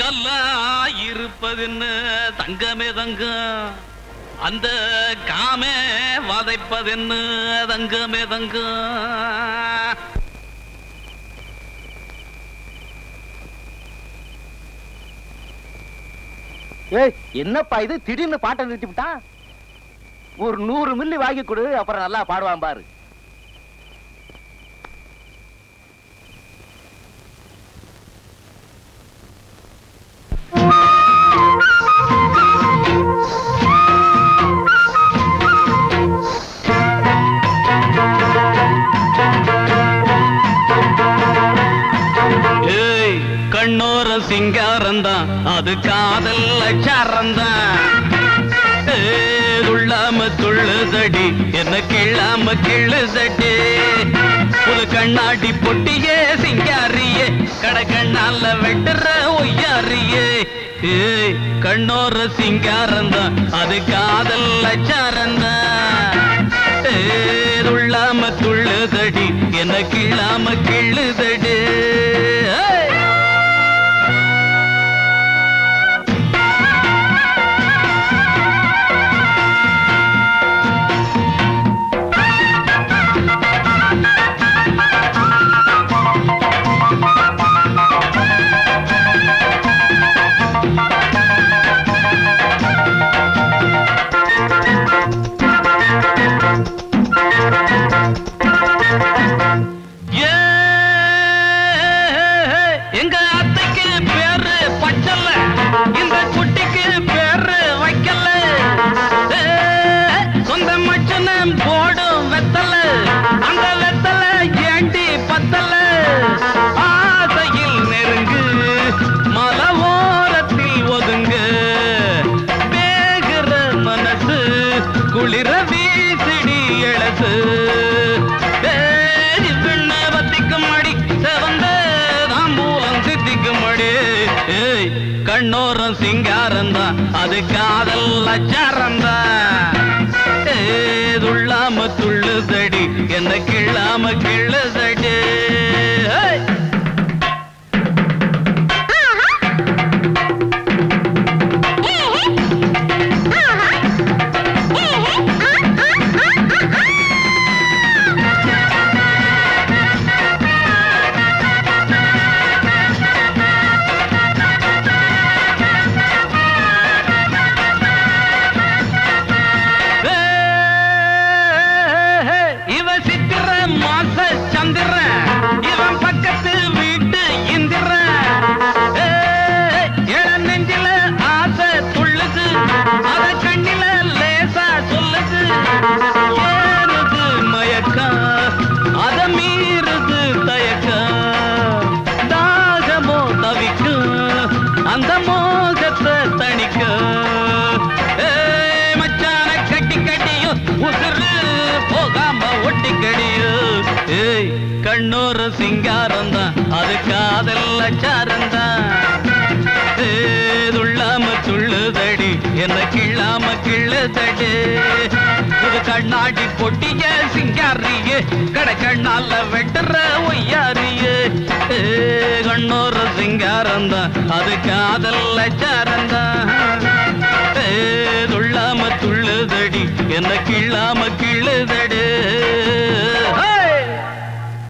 நல்லா இருப்பதுன்னு தங்கமே தங்கம், அந்த காமே வதைப்பதுன்னு தங்கமே தங்கம். ஏய், என்னப்பா இது திடீர்னு பாட்டை நிறுத்திவிட்டான்? ஒரு 100 மில்லி வாங்கி கொடு, அப்புறம் நல்லா பாடுவான் பாரு. கண்ணோர சிங்காரந்தான், அது காதல் அச்சாரந்தான். துள்ளாம துள்ளுதடி, என்ன கிள்ளாம கிள்ளுதடி. ஒரு கண்ணாடி பொட்டியே சிங்காரியே, கடகண்ணால வெட்டுற ஒய்யாரியே. கண்ணோர சிங்காரந்தான், அது காதல் அச்சாரந்தான். துள்ளாம துள்ளுதடி, என்ன கிள்ளாம கிள்ளுதடி. எங்க அத்தைக்கு பேரு பச்சல்ல, இந்த குட்டிக்கு பேரு வைக்கல. சொந்த மச்சன போடும் வெத்தல, அந்த வெத்தல ஏண்டி பத்தல. ஆசையில் நெருங்கு, மலை ஓரத்தில் ஒதுங்கு. வேகிற மனசு குளிர வீசிடி எழசு. கண்ணோரம் சிங்காரந்தான், அது காதல் அச்சாரந்தான். துள்ளாம துள்ளுதடி, என்ன கிள்ளாம கிள்ளுதடி. அந்த மோகத்தை தணிக்க மச்சான கட்டி கட்டியும் உசுறு போகாம ஒட்டி கடியும். கண்ணோர சிங்காரந்தான், அது காதல் அச்சாரந்தான். துள்ளாம துள்ளுதடி, என்ன கிள்ளாம கிள்ளுதடி. இது கண்ணாடி பொட்டிய சிங்காரியே, கடக்கண்ணால வெட்டுற ஒய்யாரியே. கண்ணோர சிங்காரந்தான், அது காதல் அச்சாரந்தான். துள்ளாம துள்ளுதடி, என்ன கிள்ளாம கிள்ளு